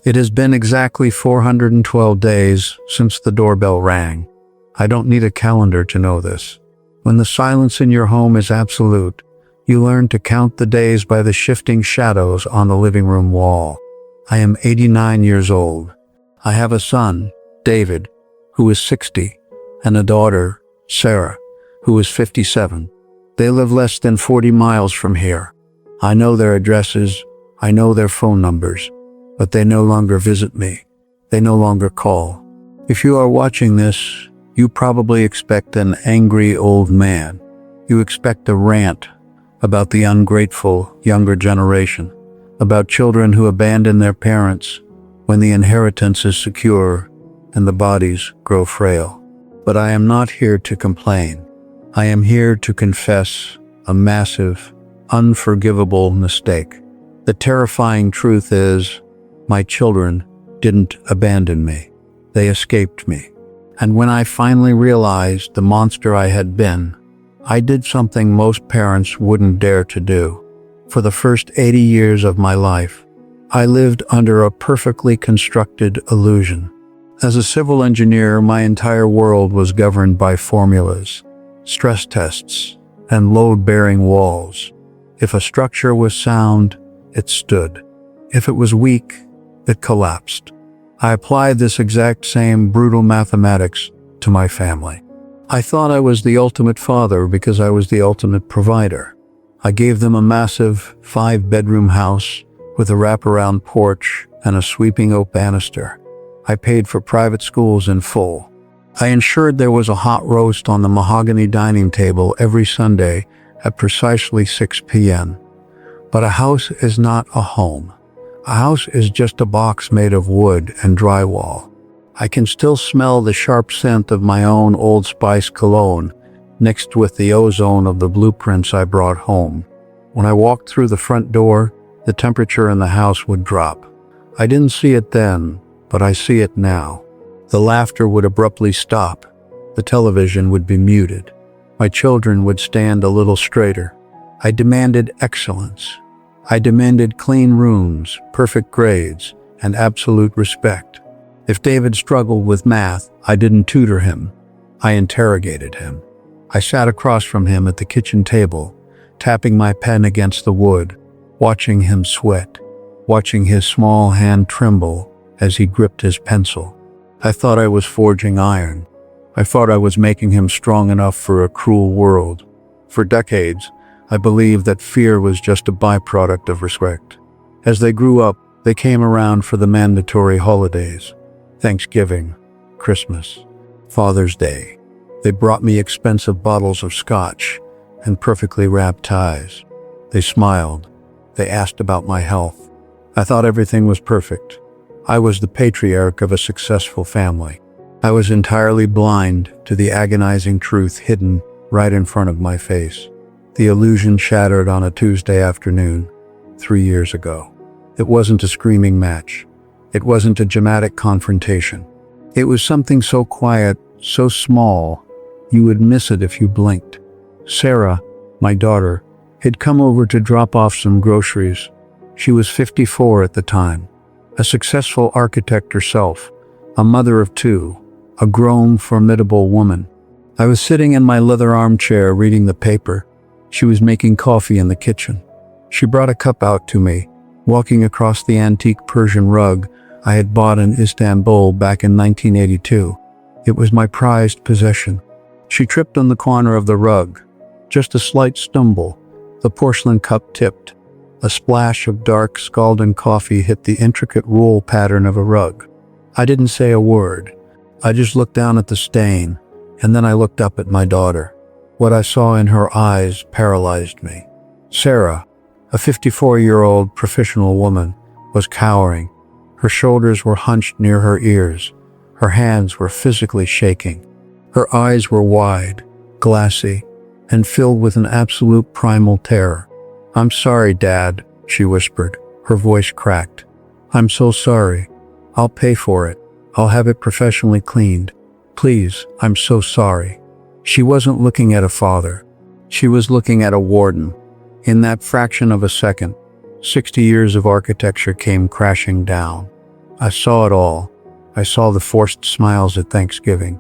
It has been exactly 412 days since the doorbell rang. I don't need a calendar to know this. When the silence in your home is absolute, you learn to count the days by the shifting shadows on the living room wall. I am 89 years old. I have a son, David, who is 60, and a daughter, Sarah, who is 57. They live less than 40 miles from here. I know their addresses, I know their phone numbers, but they no longer visit me. They no longer call. If you are watching this, you probably expect an angry old man. You expect a rant about the ungrateful younger generation, about children who abandon their parents when the inheritance is secure and the bodies grow frail. But I am not here to complain. I am here to confess a massive, unforgivable mistake. The terrifying truth is, my children didn't abandon me. They escaped me. And when I finally realized the monster I had been, I did something most parents wouldn't dare to do. For the first 80 years of my life, I lived under a perfectly constructed illusion. As a civil engineer, my entire world was governed by formulas, stress tests, and load-bearing walls. If a structure was sound, it stood. If it was weak, it collapsed. I applied this exact same brutal mathematics to my family. I thought I was the ultimate father because I was the ultimate provider. I gave them a massive 5-bedroom house with a wraparound porch and a sweeping oak banister. I paid for private schools in full. I ensured there was a hot roast on the mahogany dining table every Sunday at precisely 6 p.m. But a house is not a home. A house is just a box made of wood and drywall. I can still smell the sharp scent of my own Old Spice cologne mixed with the ozone of the blueprints I brought home. When I walked through the front door, the temperature in the house would drop. I didn't see it then, but I see it now. The laughter would abruptly stop. The television would be muted. My children would stand a little straighter. I demanded excellence. I demanded clean rooms, perfect grades, and absolute respect. If David struggled with math, I didn't tutor him. I interrogated him. I sat across from him at the kitchen table, tapping my pen against the wood, watching him sweat, watching his small hand tremble as he gripped his pencil. I thought I was forging iron. I thought I was making him strong enough for a cruel world. For decades, I believed that fear was just a byproduct of respect. As they grew up, they came around for the mandatory holidays: Thanksgiving, Christmas, Father's Day. They brought me expensive bottles of scotch and perfectly wrapped ties. They smiled. They asked about my health. I thought everything was perfect. I was the patriarch of a successful family. I was entirely blind to the agonizing truth hidden right in front of my face. The illusion shattered on a Tuesday afternoon, 3 years ago. It wasn't a screaming match. It wasn't a dramatic confrontation. It was something so quiet, so small, you would miss it if you blinked. Sarah, my daughter, had come over to drop off some groceries. She was 54 at the time, a successful architect herself, a mother of 2, a grown, formidable woman. I was sitting in my leather armchair reading the paper. She was making coffee in the kitchen. She brought a cup out to me, walking across the antique Persian rug I had bought in Istanbul back in 1982. It was my prized possession. She tripped on the corner of the rug. Just a slight stumble. The porcelain cup tipped. A splash of dark, scalding coffee hit the intricate roll pattern of a rug. I didn't say a word. I just looked down at the stain, and then I looked up at my daughter. What I saw in her eyes paralyzed me. Sarah, a 54-year-old professional woman, was cowering. Her shoulders were hunched near her ears. Her hands were physically shaking. Her eyes were wide, glassy, and filled with an absolute primal terror. "I'm sorry, Dad," she whispered. Her voice cracked. "I'm so sorry. I'll pay for it. I'll have it professionally cleaned. Please, I'm so sorry." She wasn't looking at a father. She was looking at a warden. In that fraction of a second, 60 years of architecture came crashing down. I saw it all. I saw the forced smiles at Thanksgiving.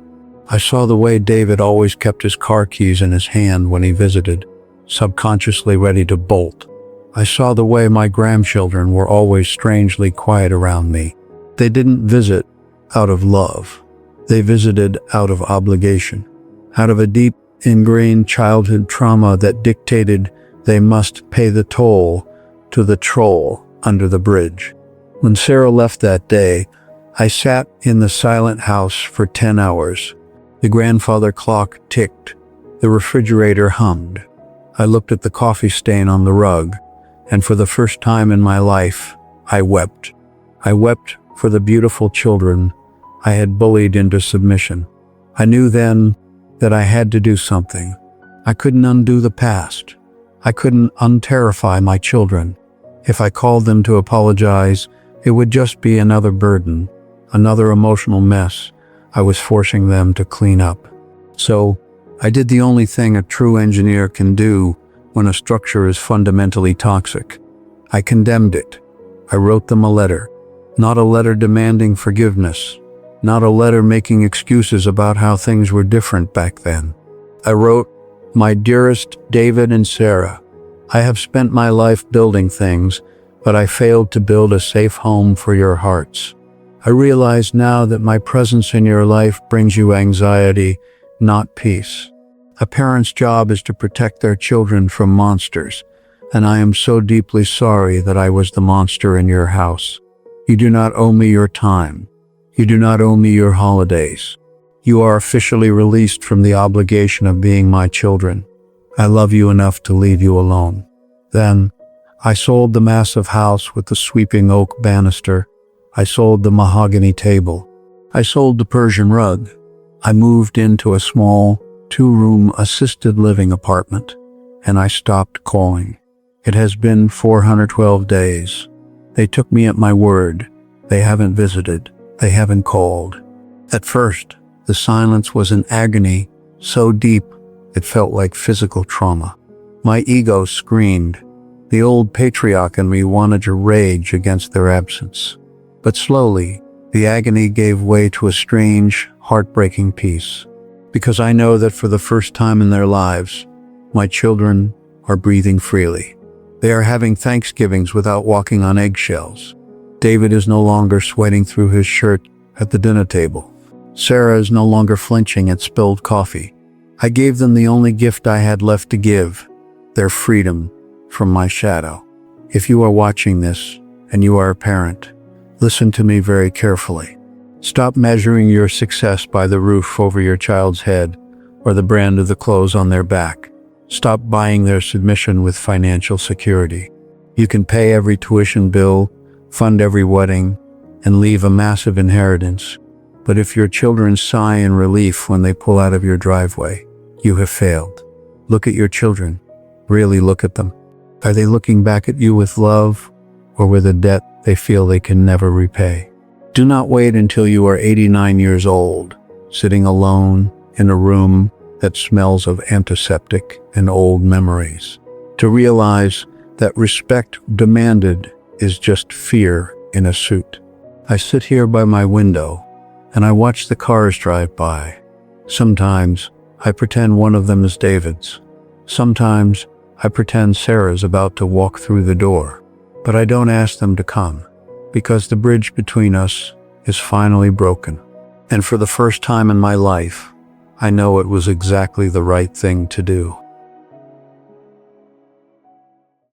I saw the way David always kept his car keys in his hand when he visited, subconsciously ready to bolt. I saw the way my grandchildren were always strangely quiet around me. They didn't visit out of love. They visited out of obligation, out of a deep, ingrained childhood trauma that dictated they must pay the toll to the troll under the bridge. When Sarah left that day, I sat in the silent house for 10 hours. The grandfather clock ticked. The refrigerator hummed. I looked at the coffee stain on the rug, and for the first time in my life, I wept. I wept for the beautiful children I had bullied into submission. I knew then that I had to do something. I couldn't undo the past. I couldn't unterrify my children. If I called them to apologize, it would just be another burden, another emotional mess I was forcing them to clean up. So, I did the only thing a true engineer can do when a structure is fundamentally toxic. I condemned it. I wrote them a letter. Not a letter demanding forgiveness. Not a letter making excuses about how things were different back then. I wrote, "My dearest David and Sarah, I have spent my life building things, but I failed to build a safe home for your hearts. I realize now that my presence in your life brings you anxiety, not peace. A parent's job is to protect their children from monsters, and I am so deeply sorry that I was the monster in your house. You do not owe me your time. You do not owe me your holidays. You are officially released from the obligation of being my children. I love you enough to leave you alone." Then, I sold the massive house with the sweeping oak banister. I sold the mahogany table. I sold the Persian rug. I moved into a small, 2-room assisted living apartment, and I stopped calling. It has been 412 days. They took me at my word. They haven't visited. They haven't called. At first, the silence was an agony so deep it felt like physical trauma. My ego screamed. The old patriarch in me wanted to rage against their absence. But slowly, the agony gave way to a strange, heartbreaking peace. Because I know that for the first time in their lives, my children are breathing freely. They are having Thanksgivings without walking on eggshells. David is no longer sweating through his shirt at the dinner table. Sarah is no longer flinching at spilled coffee. I gave them the only gift I had left to give, their freedom from my shadow. If you are watching this, and you are a parent, listen to me very carefully. Stop measuring your success by the roof over your child's head or the brand of the clothes on their back. Stop buying their submission with financial security. You can pay every tuition bill, fund every wedding, and leave a massive inheritance. But if your children sigh in relief when they pull out of your driveway, you have failed. Look at your children. Really look at them. Are they looking back at you with love or with a debt they feel they can never repay? Do not wait until you are 89 years old, sitting alone in a room that smells of antiseptic and old memories, to realize that respect demanded is just fear in a suit. I sit here by my window and I watch the cars drive by. Sometimes I pretend one of them is David's. Sometimes I pretend Sarah's about to walk through the door. But I don't ask them to come, because the bridge between us is finally broken. And for the first time in my life, I know it was exactly the right thing to do.